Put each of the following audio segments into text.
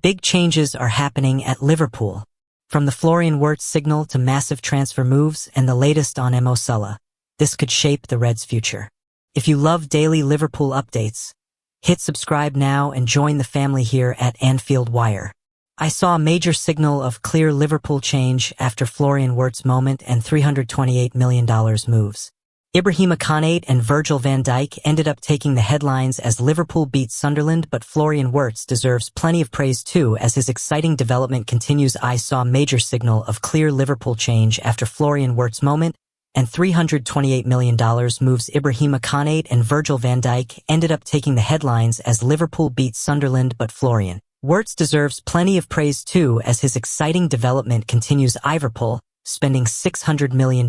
Big changes are happening at Liverpool. From the Florian Wirtz signal to massive transfer moves and the latest on Salah, this could shape the Reds' future. If you love daily Liverpool updates, hit subscribe now and join the family here at Anfield Wire. I saw a major signal of clear Liverpool change after Florian Wirtz moment and $328 million moves. Ibrahima Konate and Virgil van Dijk ended up taking the headlines as Liverpool beat Sunderland, but Florian Wirtz deserves plenty of praise too as his exciting development continues. I saw a major signal of clear Liverpool change after Florian Wirtz moment and $328 million moves. Ibrahima Konate and Virgil van Dijk ended up taking the headlines as Liverpool beat Sunderland, but Florian Wirtz deserves plenty of praise too as his exciting development continues. Liverpool spending $600 million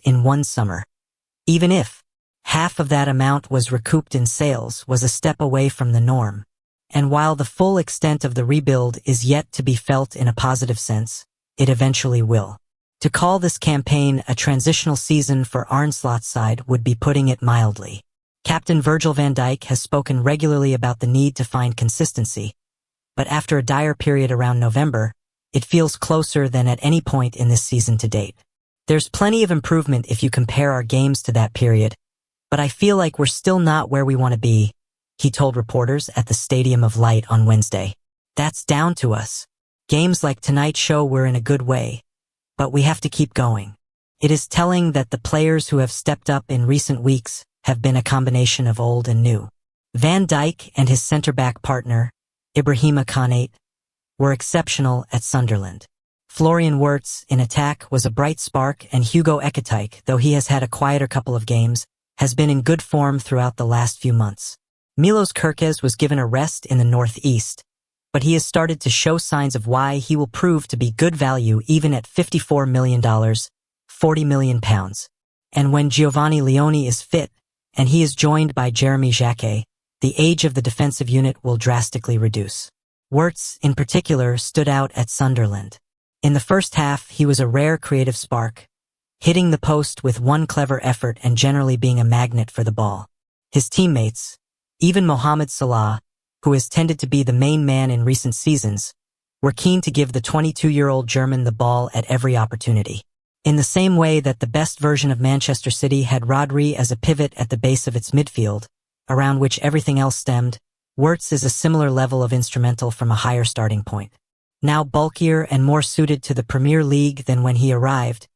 in one summer. Even if half of that amount was recouped in sales, was a step away from the norm. And while the full extent of the rebuild is yet to be felt in a positive sense, it eventually will. To call this campaign a transitional season for Arne Slot's side would be putting it mildly. Captain Virgil van Dijk has spoken regularly about the need to find consistency, but after a dire period around November, it feels closer than at any point in this season to date. There's plenty of improvement if you compare our games to that period, but I feel like we're still not where we want to be, he told reporters at the Stadium of Light on Wednesday. That's down to us. Games like tonight show we're in a good way, but we have to keep going. It is telling that the players who have stepped up in recent weeks have been a combination of old and new. Van Dijk and his centre-back partner, Ibrahima Konate, were exceptional at Sunderland. Florian Wirtz, in attack, was a bright spark, and Hugo Ekitike, though he has had a quieter couple of games, has been in good form throughout the last few months. Milos Kerkez was given a rest in the northeast, but he has started to show signs of why he will prove to be good value even at $54 million, £40 million. And when Giovanni Leone is fit, and he is joined by Jeremy Jacquet, the age of the defensive unit will drastically reduce. Wirtz, in particular, stood out at Sunderland. In the first half, he was a rare creative spark, hitting the post with one clever effort and generally being a magnet for the ball. His teammates, even Mohamed Salah, who has tended to be the main man in recent seasons, were keen to give the 22-year-old German the ball at every opportunity. In the same way that the best version of Manchester City had Rodri as a pivot at the base of its midfield, around which everything else stemmed, Wirtz is a similar level of instrumental from a higher starting point. Now bulkier and more suited to the Premier League than when he arrived,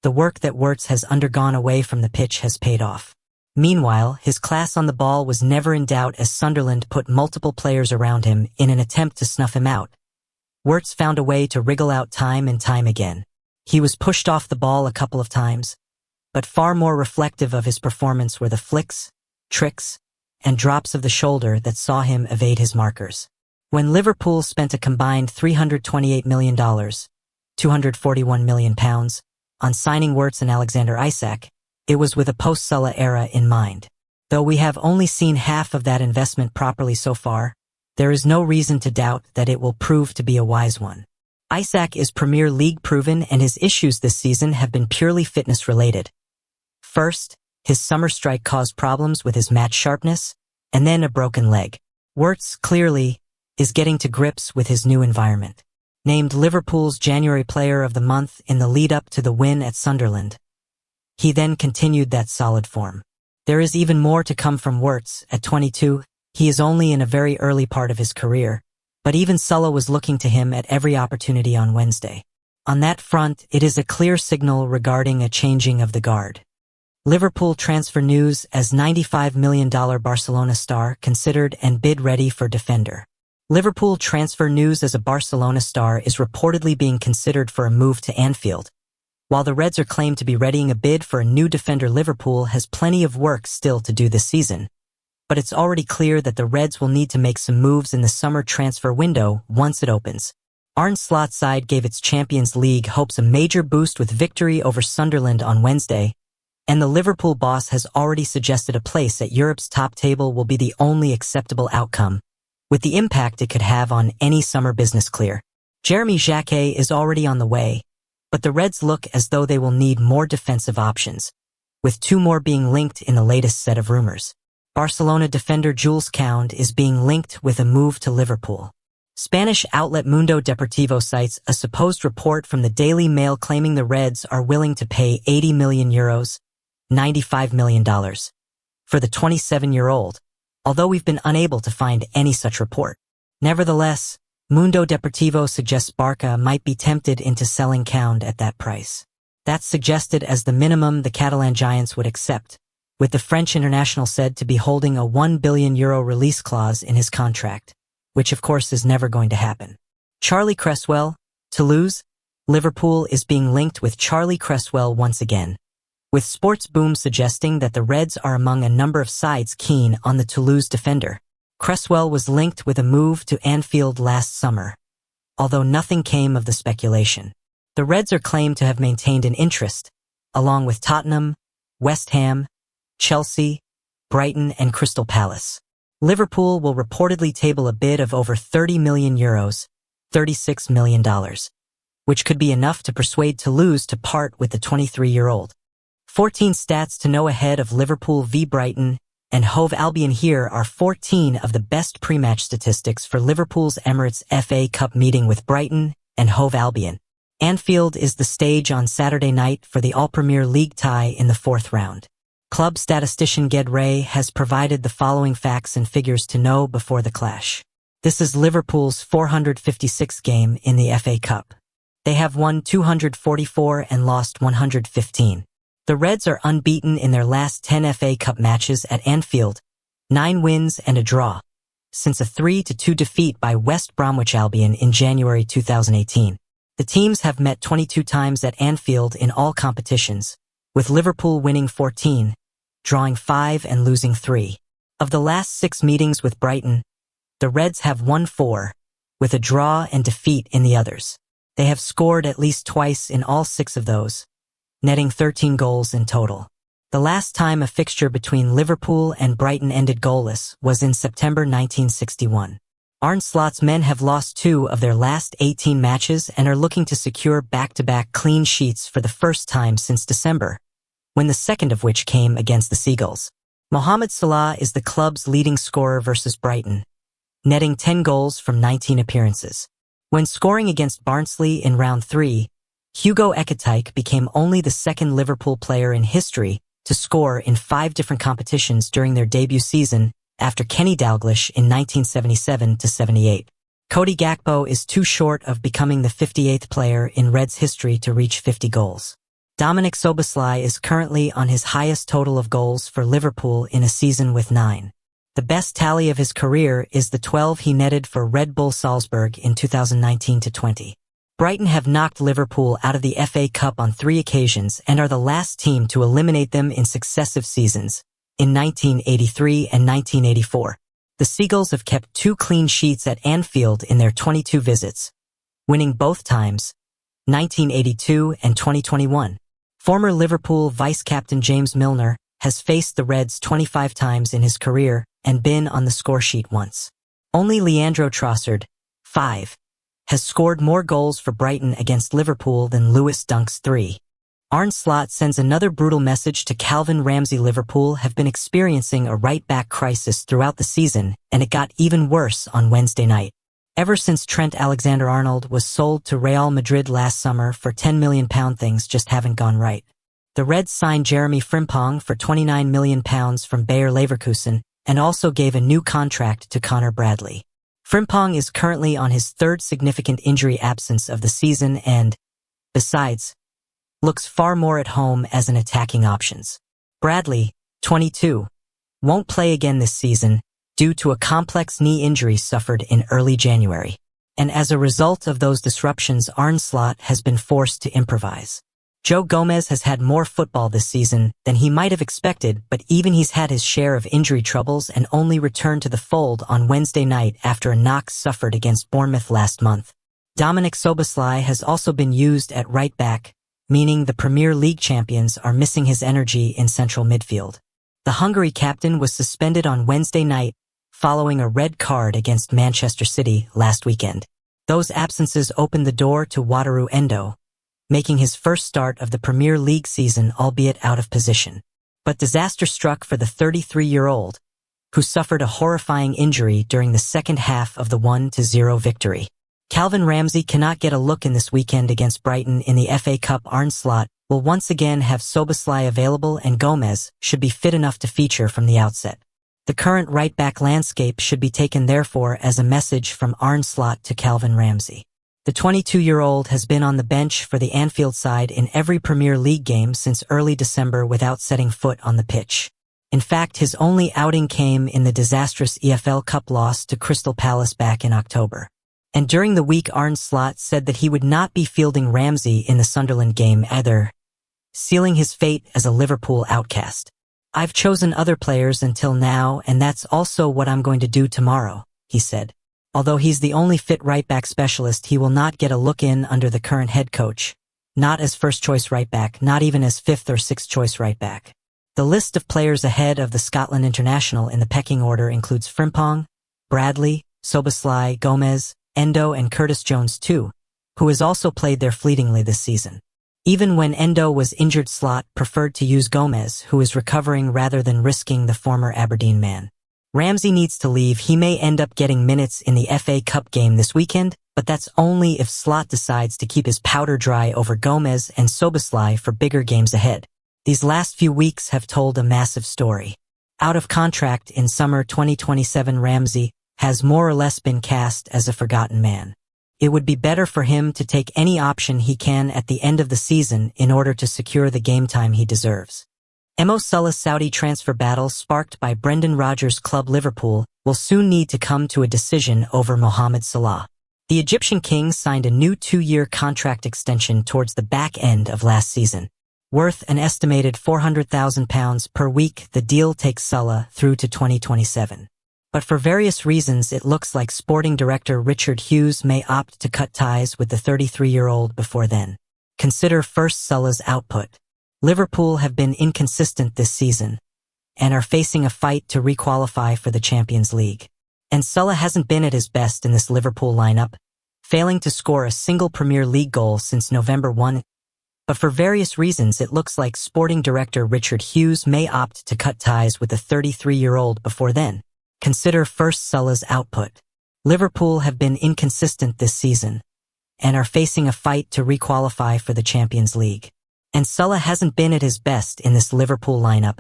the work that Wirtz has undergone away from the pitch has paid off. Meanwhile, his class on the ball was never in doubt as Sunderland put multiple players around him in an attempt to snuff him out. Wirtz found a way to wriggle out time and time again. He was pushed off the ball a couple of times, but far more reflective of his performance were the flicks, tricks, and drops of the shoulder that saw him evade his markers. When Liverpool spent a combined $328 million, £241 million, on signing Wirtz and Alexander Isak, it was with a post-Salah era in mind. Though we have only seen half of that investment properly so far, there is no reason to doubt that it will prove to be a wise one. Isak is Premier League proven, and his issues this season have been purely fitness-related. First, his summer strike caused problems with his match sharpness, and then a broken leg. Wirtz, clearly, is getting to grips with his new environment. Named Liverpool's January Player of the Month in the lead-up to the win at Sunderland, he then continued that solid form. There is even more to come from Wirtz. At 22, he is only in a very early part of his career, but even Salah was looking to him at every opportunity on Wednesday. On that front, it is a clear signal regarding a changing of the guard. Liverpool transfer news as $95 million Barcelona star considered and bid ready for defender. Liverpool transfer news as a Barcelona star is reportedly being considered for a move to Anfield. While the Reds are claimed to be readying a bid for a new defender, Liverpool has plenty of work still to do this season. But it's already clear that the Reds will need to make some moves in the summer transfer window once it opens. Arne Slot's side gave its Champions League hopes a major boost with victory over Sunderland on Wednesday, and the Liverpool boss has already suggested a place at Europe's top table will be the only acceptable outcome, with the impact it could have on any summer business clear. Jeremy Jacquet is already on the way, but the Reds look as though they will need more defensive options, with two more being linked in the latest set of rumors. Barcelona defender Jules Koundé is being linked with a move to Liverpool. Spanish outlet Mundo Deportivo cites a supposed report from the Daily Mail claiming the Reds are willing to pay €80 million, $95 million, for the 27-year-old, although we've been unable to find any such report. Nevertheless, Mundo Deportivo suggests Barca might be tempted into selling Kound at that price. That's suggested as the minimum the Catalan giants would accept, with the French international said to be holding a €1 billion release clause in his contract, which of course is never going to happen. Charlie Cresswell, Toulouse, Liverpool is being linked with Charlie Cresswell once again, with Sports Boom suggesting that the Reds are among a number of sides keen on the Toulouse defender. Cresswell was linked with a move to Anfield last summer, although nothing came of the speculation. The Reds are claimed to have maintained an interest, along with Tottenham, West Ham, Chelsea, Brighton and Crystal Palace. Liverpool will reportedly table a bid of over €30 million, $36 million, which could be enough to persuade Toulouse to part with the 23-year-old. 14 stats to know ahead of Liverpool v Brighton and Hove Albion. Here are 14 of the best pre-match statistics for Liverpool's Emirates FA Cup meeting with Brighton and Hove Albion. Anfield is the stage on Saturday night for the All-Premier League tie in the fourth round. Club statistician Ged Ray has provided the following facts and figures to know before the clash. This is Liverpool's 456th game in the FA Cup. They have won 244 and lost 115. The Reds are unbeaten in their last 10 FA Cup matches at Anfield, 9 wins and a draw, since a 3-2 defeat by West Bromwich Albion in January 2018. The teams have met 22 times at Anfield in all competitions, with Liverpool winning 14, drawing 5 and losing 3. Of the last 6 meetings with Brighton, the Reds have won 4, with a draw and defeat in the others. They have scored at least twice in all 6 of those, netting 13 goals in total. The last time a fixture between Liverpool and Brighton ended goalless was in September 1961. Arne Slot's men have lost 2 of their last 18 matches and are looking to secure back-to-back clean sheets for the first time since December, when the second of which came against the Seagulls. Mohamed Salah is the club's leading scorer versus Brighton, netting 10 goals from 19 appearances. When scoring against Barnsley in round 3, Hugo Ekitike became only the second Liverpool player in history to score in 5 different competitions during their debut season after Kenny Dalglish in 1977-78. Cody Gakpo is too short of becoming the 58th player in Reds history to reach 50 goals. Dominic Szoboszlai is currently on his highest total of goals for Liverpool in a season with 9. The best tally of his career is the 12 he netted for Red Bull Salzburg in 2019-20. Brighton have knocked Liverpool out of the FA Cup on 3 occasions and are the last team to eliminate them in successive seasons, in 1983 and 1984. The Seagulls have kept 2 clean sheets at Anfield in their 22 visits, winning both times, 1982 and 2021. Former Liverpool vice-captain James Milner has faced the Reds 25 times in his career and been on the scoresheet once. Only Leandro Trossard, 5, has scored more goals for Brighton against Liverpool than Lewis Dunk's 3. Arne Slot sends another brutal message to Calvin Ramsay. Liverpool have been experiencing a right-back crisis throughout the season, and it got even worse on Wednesday night. Ever since Trent Alexander-Arnold was sold to Real Madrid last summer for £10 million, things just haven't gone right. The Reds signed Jeremy Frimpong for £29 million from Bayer Leverkusen and also gave a new contract to Connor Bradley. Frimpong is currently on his 3rd significant injury absence of the season and, besides, looks far more at home as an attacking option. Bradley, 22, won't play again this season due to a complex knee injury suffered in early January. And as a result of those disruptions, Arne Slot has been forced to improvise. Joe Gomez has had more football this season than he might have expected, but even he's had his share of injury troubles and only returned to the fold on Wednesday night after a knock suffered against Bournemouth last month. Dominic Szoboszlai has also been used at right back, meaning the Premier League champions are missing his energy in central midfield. The Hungary captain was suspended on Wednesday night following a red card against Manchester City last weekend. Those absences opened the door to Wataru Endo, making his first start of the Premier League season, albeit out of position. But disaster struck for the 33-year-old, who suffered a horrifying injury during the second half of the 1-0 victory. Calvin Ramsay cannot get a look in this weekend against Brighton in the FA Cup. Arne Slot will once again have Szoboszlai available, and Gomez should be fit enough to feature from the outset. The current right-back landscape should be taken therefore as a message from Arne Slot to Calvin Ramsay. The 22-year-old has been on the bench for the Anfield side in every Premier League game since early December without setting foot on the pitch. In fact, his only outing came in the disastrous EFL Cup loss to Crystal Palace back in October. And during the week, Arne Slot said that he would not be fielding Ramsay in the Sunderland game either, sealing his fate as a Liverpool outcast. "I've chosen other players until now, and that's also what I'm going to do tomorrow," he said. Although he's the only fit right-back specialist, he will not get a look in under the current head coach. Not as first-choice right-back, not even as fifth or sixth-choice right-back. The list of players ahead of the Scotland international in the pecking order includes Frimpong, Bradley, Szoboszlai, Gomez, Endo and Curtis Jones too, who has also played there fleetingly this season. Even when Endo was injured, Slot preferred to use Gomez, who is recovering, rather than risking the former Aberdeen man. Ramsay needs to leave. He may end up getting minutes in the FA Cup game this weekend, but that's only if Slot decides to keep his powder dry over Gomez and Szoboszlai for bigger games ahead. These last few weeks have told a massive story. Out of contract in summer 2027, Ramsay has more or less been cast as a forgotten man. It would be better for him to take any option he can at the end of the season in order to secure the game time he deserves. Mo Salah's Saudi transfer battle, sparked by Brendan Rodgers' club Liverpool, will soon need to come to a decision over Mohamed Salah. The Egyptian king signed a new 2-year contract extension towards the back end of last season. Worth an estimated £400,000 per week, the deal takes Salah through to 2027. But for various reasons, it looks like sporting director Richard Hughes may opt to cut ties with the 33-year-old before then. Consider first Salah's output. Liverpool have been inconsistent this season and are facing a fight to re-qualify for the Champions League. And Salah hasn't been at his best in this Liverpool lineup, failing to score a single Premier League goal since November 1. But for various reasons, it looks like sporting director Richard Hughes may opt to cut ties with the 33-year-old before then. Consider first Salah's output. Liverpool have been inconsistent this season and are facing a fight to re-qualify for the Champions League. And Salah hasn't been at his best in this Liverpool lineup,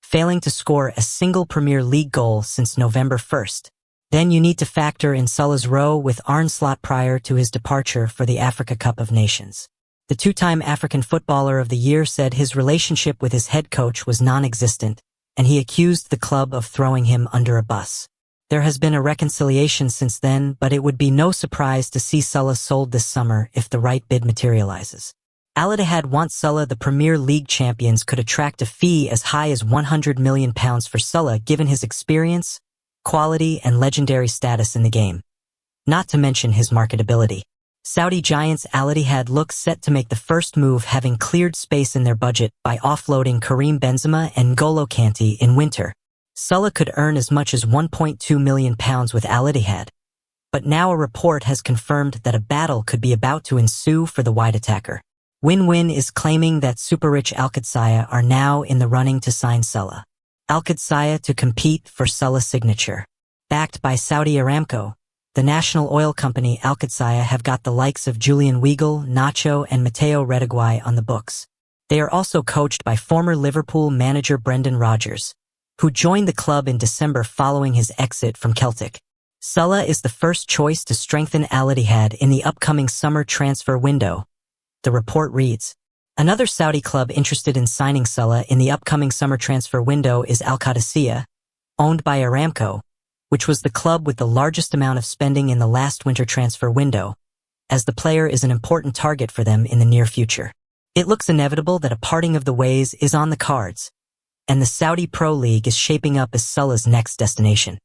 failing to score a single Premier League goal since November 1st. Then you need to factor in Salah's row with Arne Slot prior to his departure for the Africa Cup of Nations. The 2-time African Footballer of the Year said his relationship with his head coach was non-existent, and he accused the club of throwing him under a bus. There has been a reconciliation since then, but it would be no surprise to see Salah sold this summer if the right bid materializes. Al Ittihad wants Salah. The Premier League champions could attract a fee as high as £100 million for Salah, given his experience, quality, and legendary status in the game. Not to mention his marketability. Saudi giants Al Ittihad looks set to make the first move, having cleared space in their budget by offloading Karim Benzema and N'Golo Kante in winter. Salah could earn as much as £1.2 million with Al Ittihad. But now a report has confirmed that a battle could be about to ensue for the wide attacker. Win-Win is claiming that super-rich Al Qadsiya are now in the running to sign Salah. Al Qadsiya to compete for Salah's signature. Backed by Saudi Aramco, the national oil company, Al Qadsiya have got the likes of Julian Weigl, Nacho and Matteo Retegui on the books. They are also coached by former Liverpool manager Brendan Rodgers, who joined the club in December following his exit from Celtic. Salah is the first choice to strengthen Al Ittihad in the upcoming summer transfer window, the report reads. Another Saudi club interested in signing Salah in the upcoming summer transfer window is Al Qadsiya, owned by Aramco, which was the club with the largest amount of spending in the last winter transfer window, as the player is an important target for them in the near future. It looks inevitable that a parting of the ways is on the cards, and the Saudi Pro League is shaping up as Salah's next destination.